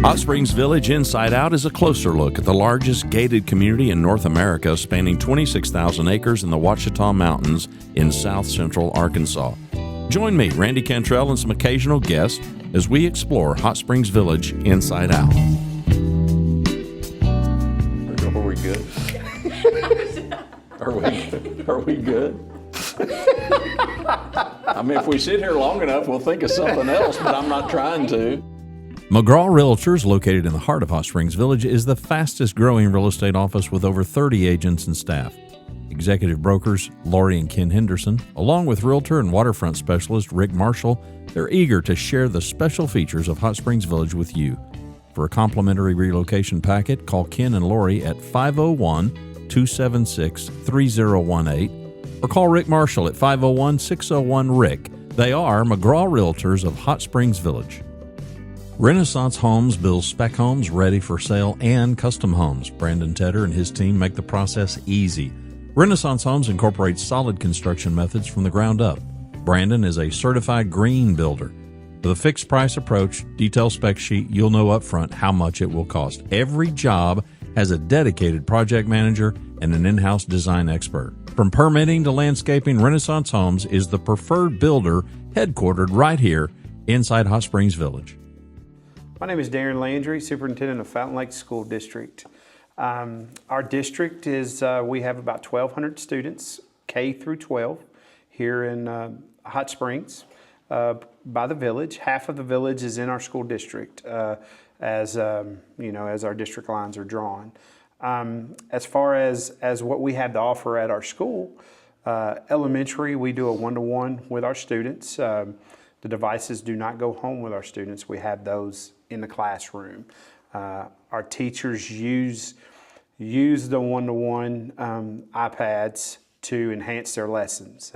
Hot Springs Village Inside Out is a closer look at the largest gated community in North America, spanning 26,000 acres in the Ouachita Mountains in south central Arkansas. Join me, Randy Cantrell, and some occasional guests as we explore Hot Springs Village Inside Out. Are we good? Are we good? I mean, if we sit here long enough, we'll think of something else, but I'm not trying to. McGraw Realtors, located in the heart of Hot Springs Village, is the fastest growing real estate office with over 30 agents and staff. Executive brokers Lori and Ken Henderson, along with realtor and waterfront specialist Rick Marshall, they're eager to share the special features of Hot Springs Village with you. For a complimentary relocation packet, call Ken and Lori at 501-276-3018 or call Rick Marshall at 501-601-RICK. They are McGraw Realtors of Hot Springs Village. Renaissance Homes builds spec homes ready for sale and custom homes. Brandon Tedder and his team make the process easy. Renaissance Homes incorporates solid construction methods from the ground up. Brandon is a certified green builder. With a fixed price approach, detailed spec sheet, you'll know upfront how much it will cost. Every job has a dedicated project manager and an in-house design expert. From permitting to landscaping, Renaissance Homes is the preferred builder headquartered right here inside Hot Springs Village. My name is Darin, Landry, Superintendent of Fountain Lake School District. Our district is, we have about 1,200 students, K through 12, here in Hot Springs by the village. Half of the village is in our school district as our district lines are drawn. As far as what we have to offer at our school, elementary, we do a one-to-one with our students. The devices do not go home with our students. We have those in the classroom. Our teachers use the one-to-one iPads to enhance their lessons.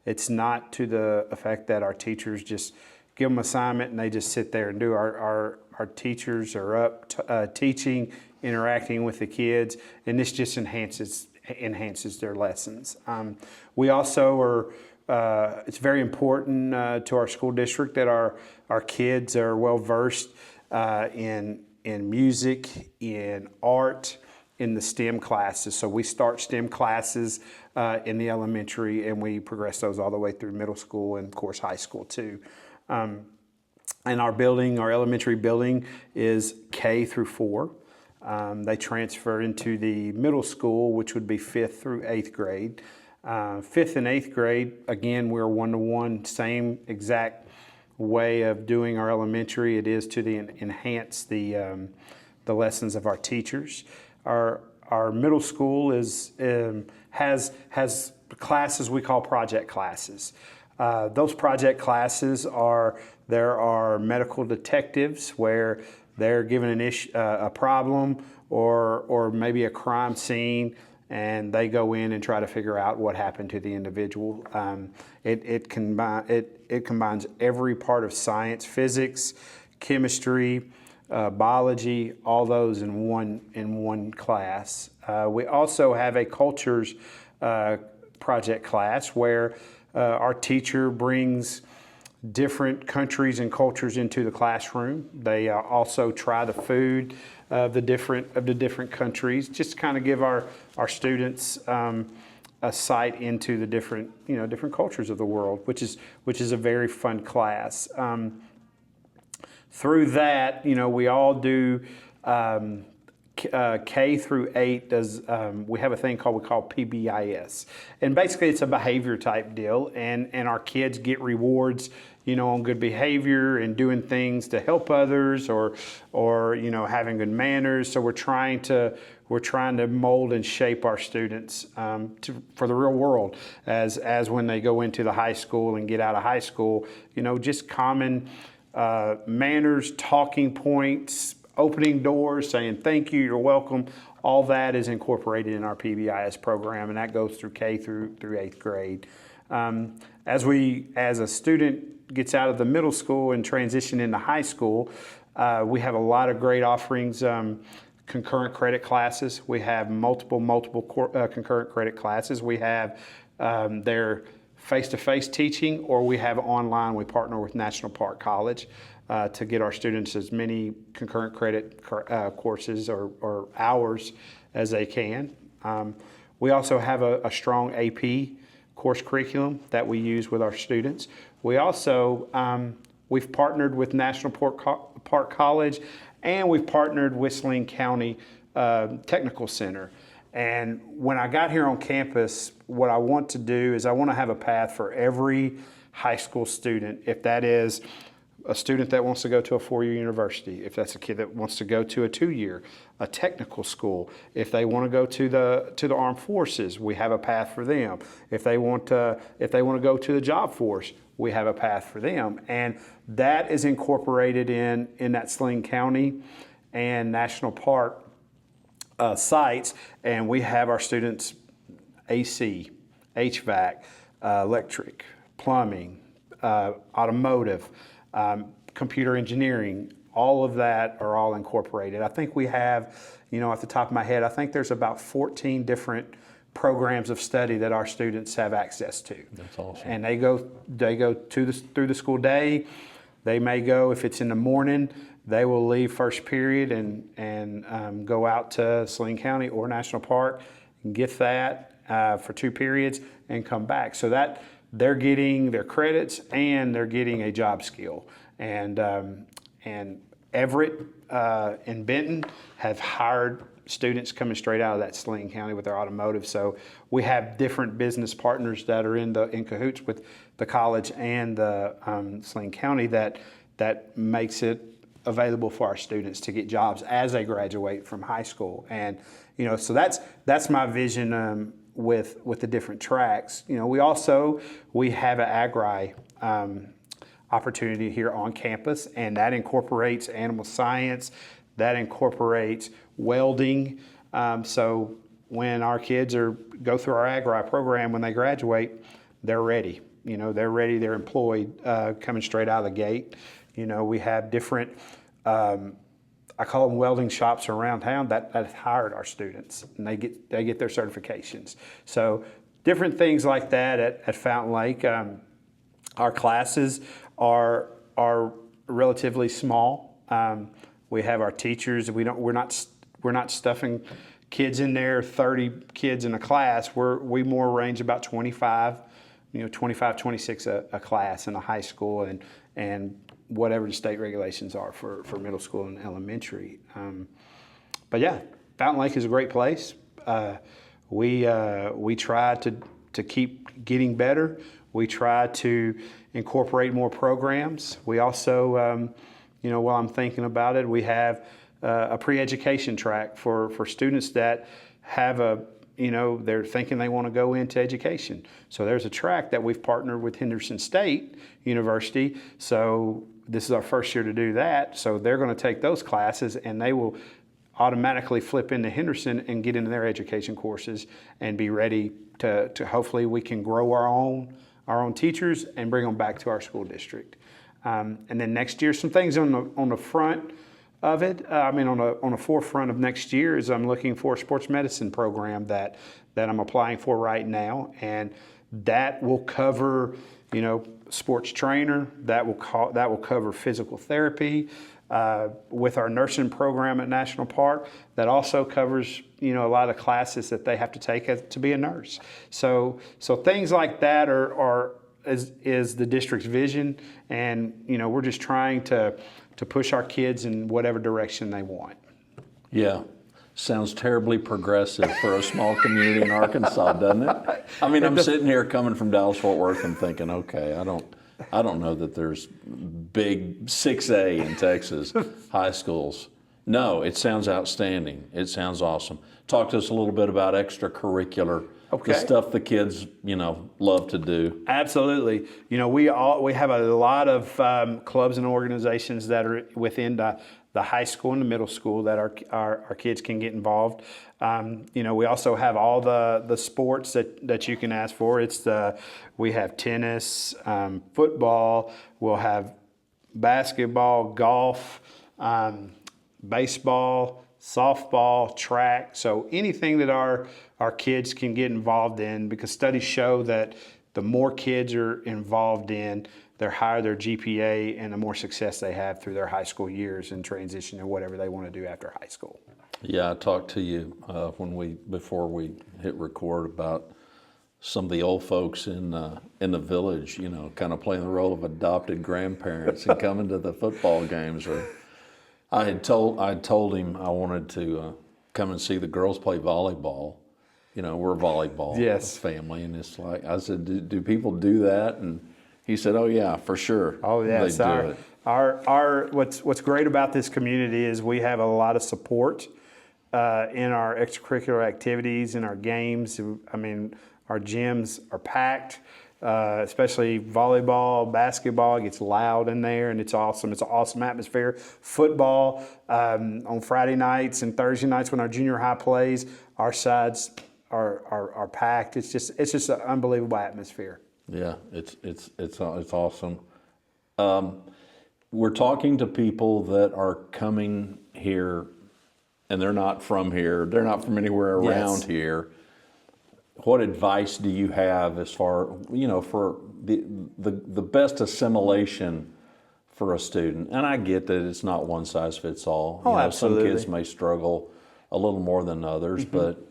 It's not to the effect that our teachers just give them an assignment and they just sit there and do. Our teachers are up teaching, interacting with the kids, and this just enhances their lessons. We also are, it's very important to our school district that our kids are well versed in music, in art, in the STEM classes. So we start STEM classes in the elementary, and we progress those all the way through middle school and of course high school too. And our elementary building is K through 4. They transfer into the middle school, which would be 5th through 8th grade. 5th and 8th grade, again, we're one-to-one, same exact way of doing our elementary. It is to enhance the lessons of our teachers. Our middle school has classes we call project classes. Those project classes there are medical detectives where they're given a problem or maybe a crime scene, and they go in and try to figure out what happened to the individual. It combines every part of science, physics, chemistry, biology, all those in one class. We also have a cultures project class where our teacher brings different countries and cultures into the classroom. They also try the food of the different countries, just to kind of give our students a sight into the different cultures of the world, which is a very fun class. Through that, we all do K through 8 we have a thing we call PBIS, and basically it's a behavior type deal, and our kids get rewards on good behavior and doing things to help others or having good manners. So we're trying to mold and shape our students for the real world as when they go into the high school and get out of high school, just common manners, talking points, opening doors, saying thank you, you're welcome. All that is incorporated in our PBIS program, and that goes through K through 8th grade. As a student gets out of the middle school and transition into high school, we have a lot of great offerings. Concurrent credit classes. We have multiple concurrent credit classes. We have their face-to-face teaching, or we have online. We partner with National Park College to get our students as many concurrent credit courses or hours as they can. We also have a strong AP course curriculum that we use with our students. We also, we've partnered with National Park College, and we've partnered with Saline County Technical Center. And when I got here on campus, what I want to do is I want to have a path for every high school student. If that is a student that wants to go to a four-year university, if that's a kid that wants to go to a two-year, a technical school, if they want to go to the armed forces, we have a path for them. If they want to go to the job force, we have a path for them. And that is incorporated in that Saline County and National Park sites, and we have our students AC, HVAC, electric, plumbing, automotive, computer engineering. All of that are all incorporated. I think we have, off the top of my head, I think there's about 14 different programs of study that our students have access to. That's awesome. And they go through the school day. They may go, if it's in the morning, they will leave first period and go out to Saline County or National Park and get that for 2 periods and come back. So that they're getting their credits and they're getting a job skill. And Everett and Benton have hired students coming straight out of that Saline County with their automotive. So we have different business partners that are in cahoots with the college and the Saline County that makes it available for our students to get jobs as they graduate from high school. And so that's my vision with the different tracks. We have an agri opportunity here on campus, and that incorporates animal science, that incorporates welding. So when our kids go through our agri program, when they graduate, they're ready. They're employed coming straight out of the gate. We have different, I call them welding shops around town that have hired our students, and they get their certifications. So different things like that at Fountain Lake. Our classes are relatively small. We have our teachers. We're not stuffing kids in there, 30 kids in a class. We more range about 25, 26 a class in a high school, and whatever the state regulations are for middle school and elementary. But yeah, Fountain Lake is a great place. We try to keep getting better. We try to incorporate more programs. We also, while I'm thinking about it, we have a pre-education track for students that have they're thinking they want to go into education. So there's a track that we've partnered with Henderson State University. So this is our first year to do that. So they're going to take those classes, and they will automatically flip into Henderson and get into their education courses and be ready to hopefully we can grow our own teachers and bring them back to our school district. And then next year, some things on the front of it. On the forefront of next year is I'm looking for a sports medicine program that I'm applying for right now, and that will cover, sports trainer. That will cover physical therapy. With our nursing program at National Park, that also covers a lot of classes that they have to take to be a nurse. So things like that is the district's vision, and we're just trying to push our kids in whatever direction they want. Yeah. Sounds terribly progressive for a small community in Arkansas, doesn't it? I'm sitting here coming from Dallas-Fort Worth and thinking, okay, I don't know that there's big 6A in Texas high schools. No, it sounds outstanding. It sounds awesome. Talk to us a little bit about extracurricular, the stuff the kids, love to do. Absolutely. We have a lot of clubs and organizations that are within the high school and the middle school that our kids can get involved. We also have all the sports that you can ask for. We have tennis, football, we'll have basketball, golf, baseball, softball, track. So anything that our kids can get involved in, because studies show that the more kids are involved in, the higher their GPA and the more success they have through their high school years and transition to whatever they want to do after high school. Yeah, I talked to you before we hit record about some of the old folks in the village, you know, kind of playing the role of adopted grandparents and coming to the football games. Or I told him I wanted to come and see the girls play volleyball. You know, we're a volleyball family, and it's like I said, do people do that? And he said, "Oh yeah, for sure. Oh yes, they do it." Our what's great about this community is we have a lot of support in our extracurricular activities, in our games. I mean, our gyms are packed, especially volleyball, basketball. It gets loud in there, and it's awesome. It's an awesome atmosphere. Football on Friday nights and Thursday nights when our junior high plays, our sides are packed. It's just an unbelievable atmosphere. Yeah, it's awesome. We're talking to people that are coming here, and they're not from here. They're not from anywhere around here. What advice do you have as far, you know, for the best assimilation for a student? And I get that it's not one size fits all. Oh, you know, absolutely. Some kids may struggle a little more than others, but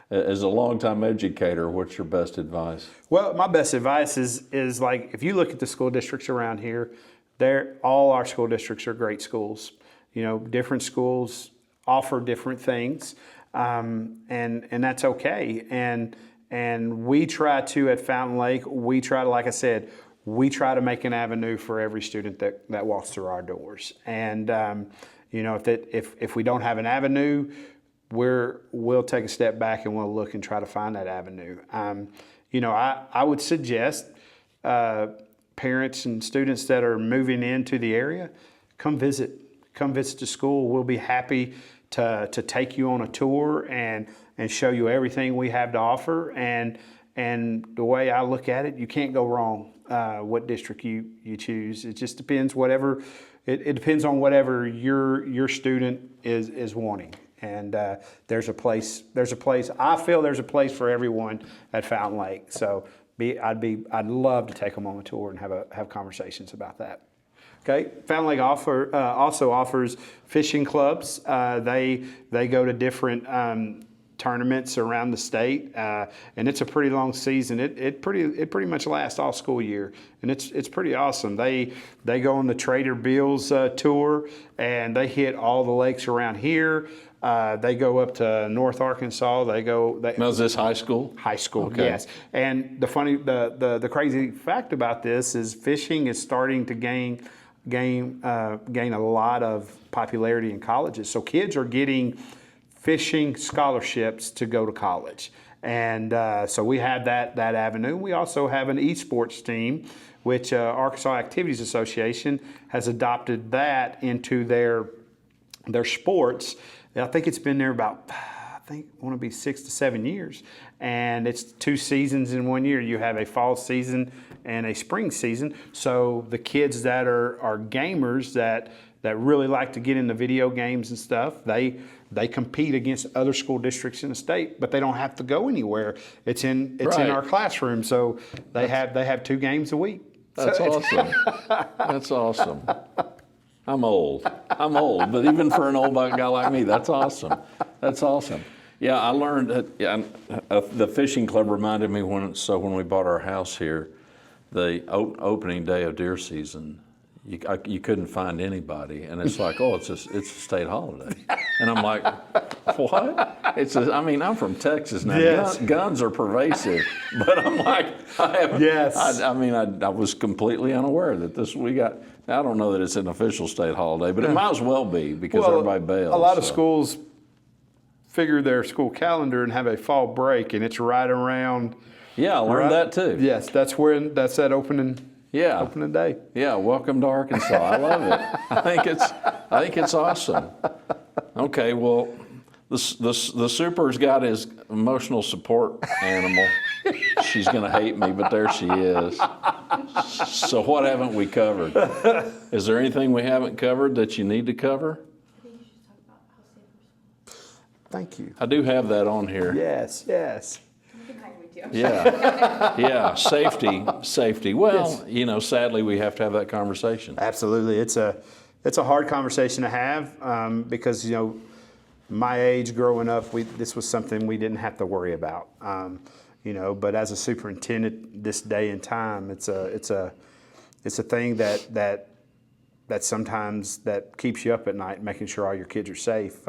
as a longtime educator, what's your best advice? Well, my best advice is like, if you look at the school districts around here, all our school districts are great schools. You know, different schools offer different things, and that's okay. And we try to, at Fountain Lake, like I said, we try to make an avenue for every student that walks through our doors. And you know, if we don't have an avenue, we'll take a step back and we'll look and try to find that avenue. You know, I would suggest parents and students that are moving into the area, come visit the school. We'll be happy to take you on a tour and show you everything we have to offer. And the way I look at it, you can't go wrong what district you choose. It just depends it depends on whatever your student is wanting. And there's a place. I feel there's a place for everyone at Fountain Lake. So I'd love to take them on a tour and have conversations about that. Okay, Fountain Lake also offers fishing clubs. They go to different tournaments around the state, and it's a pretty long season. It pretty much lasts all school year, and it's pretty awesome. They go on the Trader Bill's tour, and they hit all the lakes around here. They go up to North Arkansas. Now, is this high school? High school, okay. Yes. And the crazy fact about this is fishing is starting to gain a lot of popularity in colleges. So kids are getting fishing scholarships to go to college. And so we have that avenue. We also have an esports team, which Arkansas Activities Association has adopted that into their sports. I think it's been there about, want to be 6 to 7 years. And it's 2 seasons in 1 year. You have a fall season and a spring season. So the kids that are gamers that really like to get into video games and stuff, they compete against other school districts in the state, but they don't have to go anywhere. It's in our classroom. So they have 2 games a week. That's awesome. That's awesome. I'm old, but even for an old guy like me, that's awesome. That's awesome. Yeah, I learned the fishing club reminded me when we bought our house here, the opening day of deer season, you couldn't find anybody, and it's like, oh, it's a state holiday, and I'm like, what? I'm from Texas now. Yes. Guns are pervasive, but I'm like, I was completely unaware that we got. I don't know that it's an official state holiday, but it might as well be because everybody bails. A lot of schools figure their school calendar and have a fall break, and it's right around. Yeah, I learned that too. Yes, that's that opening. Yeah, opening day. Yeah, welcome to Arkansas. I love it. I think it's awesome. Okay, well, the super's got his emotional support animal. She's going to hate me, but there she is. So what haven't we covered? Is there anything we haven't covered that you need to cover? I think you should talk about how safe. Thank you. I do have that on here. Yes. You can hide me. too. Yeah, safety. Well, sadly, we have to have that conversation. Absolutely. It's a hard conversation to have because, my age growing up, this was something we didn't have to worry about. But as a superintendent this day and time, it's a thing that sometimes that keeps you up at night, making sure all your kids are safe.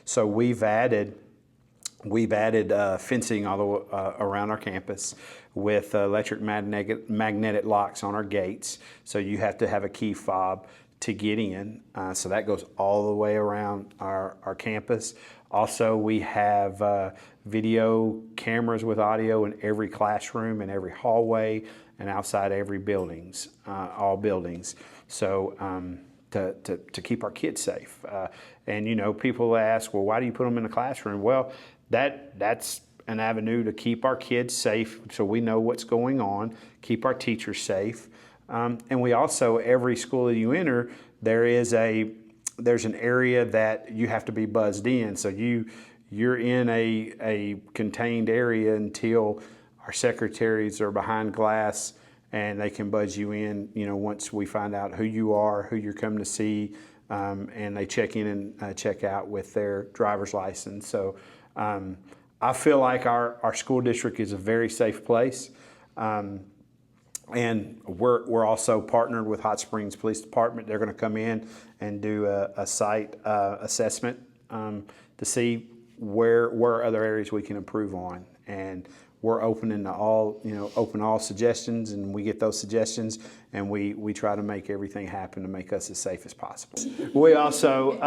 So we've added fencing all around our campus with electric magnetic locks on our gates. So you have to have a key fob to get in. So that goes all the way around our campus. Also, we have video cameras with audio in every classroom, in every hallway, and outside every buildings, all buildings. So to keep our kids safe. And people ask, well, why do you put them in the classroom? Well, that's an avenue to keep our kids safe, so we know what's going on, keep our teachers safe. And we also, every school that you enter, there's an area that you have to be buzzed in. So you're in a contained area until our secretaries are behind glass and they can buzz you in, once we find out who you are, who you're coming to see, and they check in and check out with their driver's license. So I feel like our school district is a very safe place. And we're also partnered with Hot Springs Police Department. They're going to come in and do a site assessment to see where other areas we can improve on. And we're open all suggestions, and we get those suggestions, and we try to make everything happen to make us as safe as possible. We also,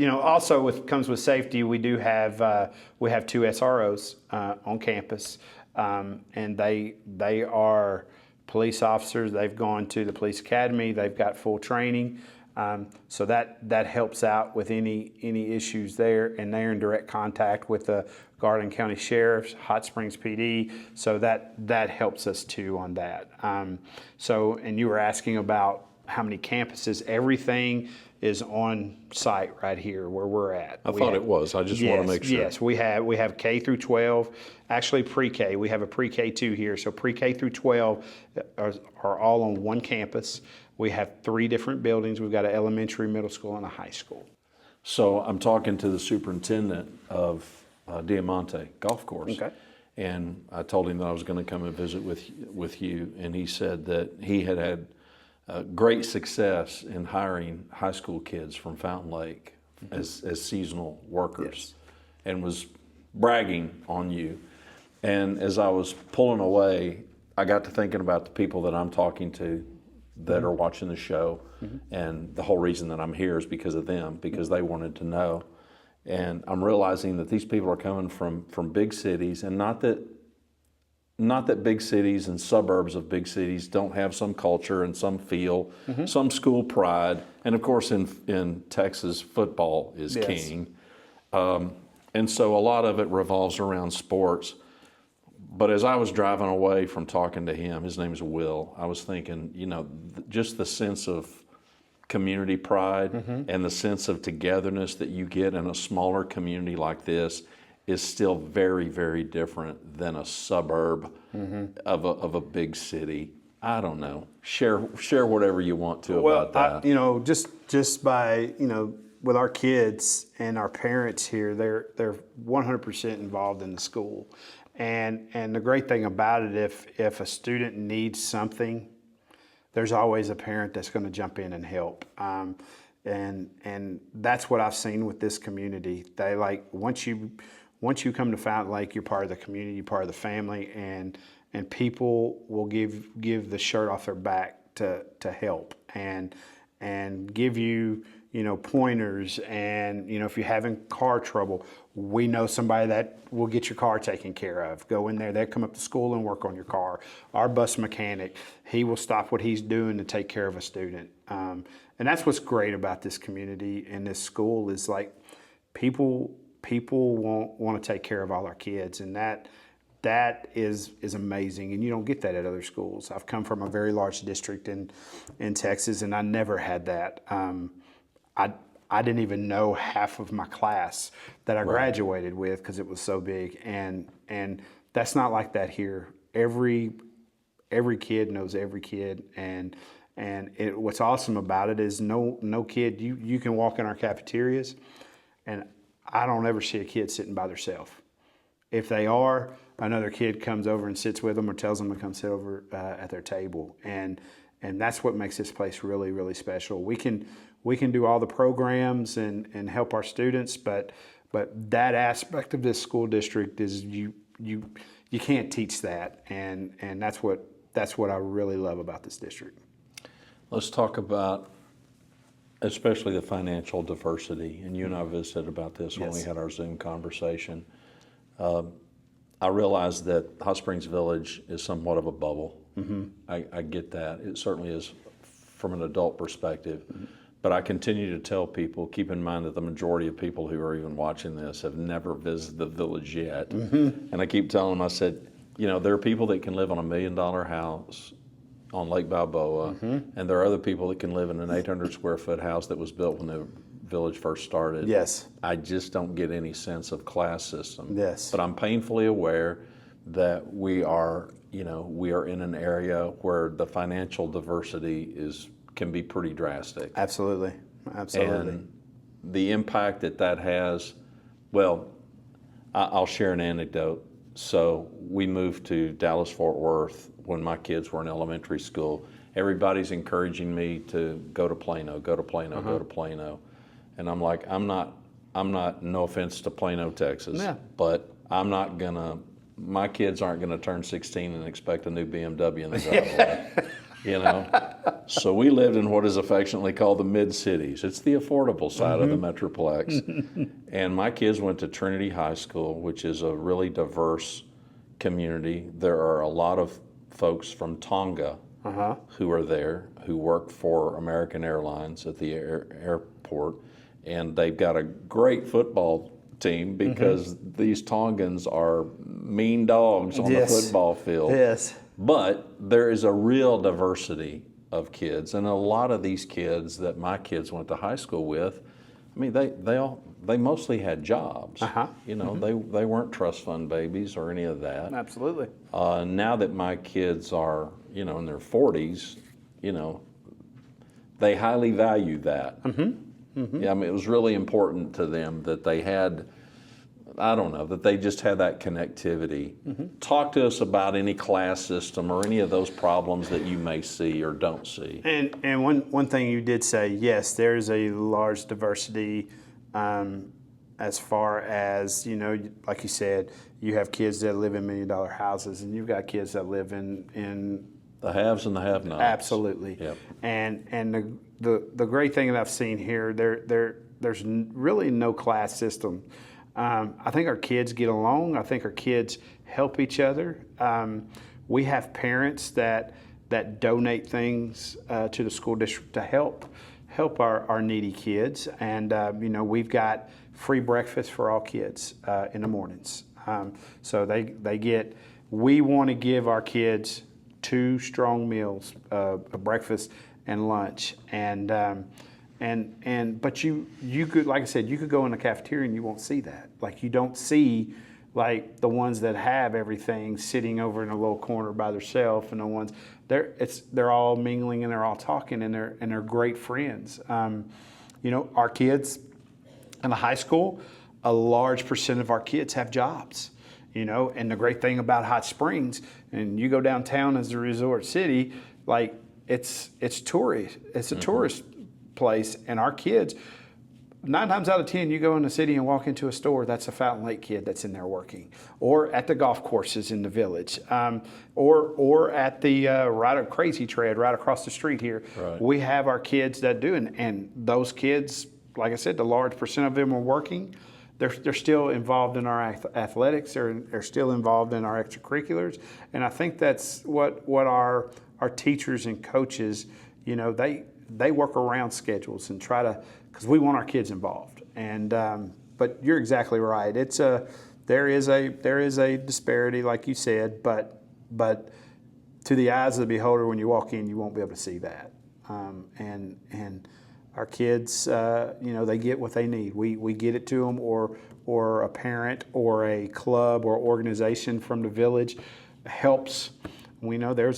also comes with safety. We do have we have 2 SROs on campus, and they are police officers. They've gone to the police academy. They've got full training. So that helps out with any issues there, and they're in direct contact with the Garland County Sheriff's, Hot Springs PD. So that helps us too on that. And you were asking about how many campuses. Everything is on site right here where we're at. I thought it was. I just want to make sure. Yes, we have K through 12, actually pre-K. We have a pre-K 2 here. So pre-K through 12 are all on one campus. We have 3 different buildings. We've got an elementary, middle school, and a high school. So I'm talking to the superintendent of Diamante Golf Course. Okay. And I told him that I was going to come and visit with you, and he said that he had great success in hiring high school kids from Fountain Lake as seasonal workers, yes, and was bragging on you. And as I was pulling away, I got to thinking about the people that I'm talking to that are watching the show, and the whole reason that I'm here is because of them, because they wanted to know. And I'm realizing that these people are coming from big cities, and not that big cities and suburbs of big cities don't have some culture and some feel, some school pride, and of course in Texas, football is yes, king. And so a lot of it revolves around sports. But as I was driving away from talking to him, his name is Will, I was thinking, just the sense of community pride and the sense of togetherness that you get in a smaller community like this is still very, very different than a suburb of a big city. I don't know. Share whatever you want to about that. Just by with our kids and our parents here, they're 100% involved in the school. And the great thing about it, if a student needs something, there's always a parent that's going to jump in and help. And that's what I've seen with this community. They once you come to Fountain Lake, you're part of the community, you're part of the family, and people will give the shirt off their back to help and give you pointers, and if you're having car trouble, we know somebody that will get your car taken care of. Go in there, they'll come up to school and work on your car. Our bus mechanic, he will stop what he's doing to take care of a student. And that's what's great about this community and this school is people want to take care of all our kids, and that is amazing, and you don't get that at other schools. I've come from a very large district in Texas, and I never had that. I didn't even know half of my class that I graduated with because it was so big, and That's not like that here. Every kid knows every kid, and what's awesome about it is no kid, you can walk in our cafeterias, and I don't ever see a kid sitting by themselves. If they are, another kid comes over and sits with them or tells them to come sit over at their table, and that's what makes this place really, really special. We can do all the programs and help our students, but that aspect of this school district is you can't teach that, and that's what I really love about this district. Let's talk about especially the financial diversity, and you and I visited about this when we had our Zoom conversation. I realize that Hot Springs Village is somewhat of a bubble. I get that. It certainly is from an adult perspective. But I continue to tell people, keep in mind that the majority of people who are even watching this have never visited the village yet. And I keep telling them, I said, there are people that can live on $1 million house on Lake Balboa, and there are other people that can live in an 800 square foot house that was built when the village first started. Yes. I just don't get any sense of class system. Yes. But I'm painfully aware that we are in an area where the financial diversity can be pretty drastic. Absolutely. And the impact that has, well, I'll share an anecdote. So we moved to Dallas-Fort Worth when my kids were in elementary school. Everybody's encouraging me to go to Plano, go to Plano, go to Plano. And I'm like, I'm not, no offense to Plano, Texas, but my kids aren't gonna turn 16 and expect a new BMW in the driveway. So we lived in what is affectionately called the mid-cities. It's the affordable side of the Metroplex. And my kids went to Trinity High School, which is a really diverse community. There are a lot of folks from Tonga who are there, who work for American Airlines at the airport. And they've got a great football team because these Tongans are mean dogs on the football field. Yes. But there is a real diversity of kids, and a lot of these kids that my kids went to high school with, I mean, they mostly had jobs. They weren't trust fund babies or any of that. Absolutely. Now that my kids are, in their 40s, they highly value that. Yeah, I mean, it was really important to them that they had, that they just had that connectivity. Talk to us about any class system or any of those problems that you may see or don't see. And one thing you did say, yes, there's a large diversity as far as, like you said, you have kids that live in $1 million houses, and you've got kids that live in the haves and the have-nots. Absolutely. Yep. And the great thing that I've seen here, there's really no class system. I think our kids get along. I think our kids help each other. We have parents that donate things to the school district to help our needy kids, and we've got free breakfast for all kids in the mornings. So we want to give our kids 2 strong meals, a breakfast and lunch, but you could, like I said, you could go in the cafeteria and you won't see that. Like, you don't see like the ones that have everything sitting over in a little corner by themselves, and the ones they're all mingling and they're all talking and they're great friends. Our kids in the high school, a large percent of our kids have jobs. And the great thing about Hot Springs, and you go downtown as a resort city, like it's tourist. It's a tourist place, and our kids, 9 times out of 10, you go in the city and walk into a store, that's a Fountain Lake kid that's in there working, or at the golf courses in the village, or at the Crazy Tread right across the street here. Right. We have our kids that do, and those kids, like I said, the large percent of them are working. They're still involved in our athletics. They're still involved in our extracurriculars, and I think that's what our teachers and coaches, they work around schedules and try to, because we want our kids involved. And but you're exactly right. There is a disparity, like you said, but to the eyes of the beholder, when you walk in, you won't be able to see that. our kids, they get what they need. We get it to them, or a parent or a club or organization from the village helps. We know there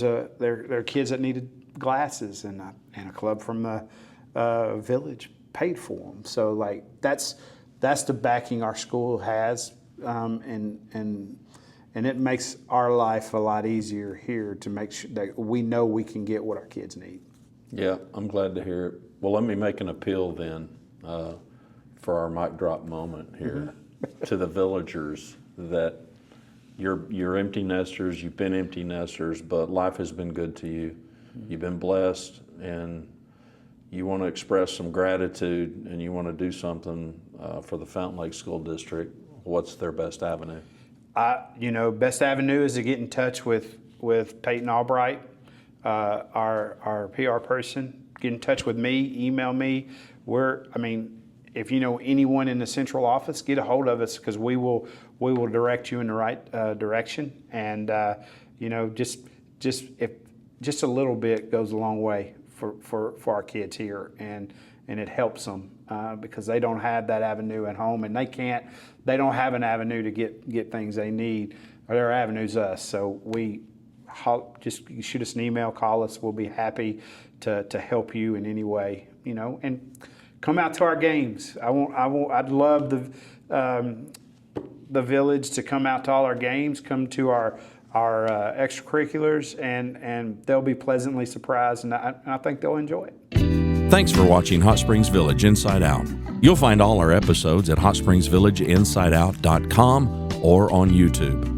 are kids that needed glasses, and a club from the village paid for them. So like that's the backing our school has, and it makes our life a lot easier here to make sure that we know we can get what our kids need. Yeah, I'm glad to hear it. Well, let me make an appeal then for our mic drop moment here to the villagers, that you're empty nesters, you've been empty nesters, but life has been good to you. You've been blessed, and you want to express some gratitude, and you want to do something for the Fountain Lake School District. What's their best avenue? Best avenue is to get in touch with Peyton Albright, our PR person. Get in touch with me, email me. If you know anyone in the central office, get a hold of us, because we will direct you in the right direction. And just a little bit goes a long way for our kids here, and it helps them because they don't have that avenue at home, and they don't have an avenue to get things they need. Their avenue's us. So just shoot us an email, call us. We'll be happy to help you in any way, and come out to our games. I'd love the village to come out to all our games, come to our extracurriculars, and they'll be pleasantly surprised, and I think they'll enjoy it. Thanks for watching Hot Springs Village Inside Out. You'll find all our episodes at hotspringsvillageinsideout.com or on YouTube.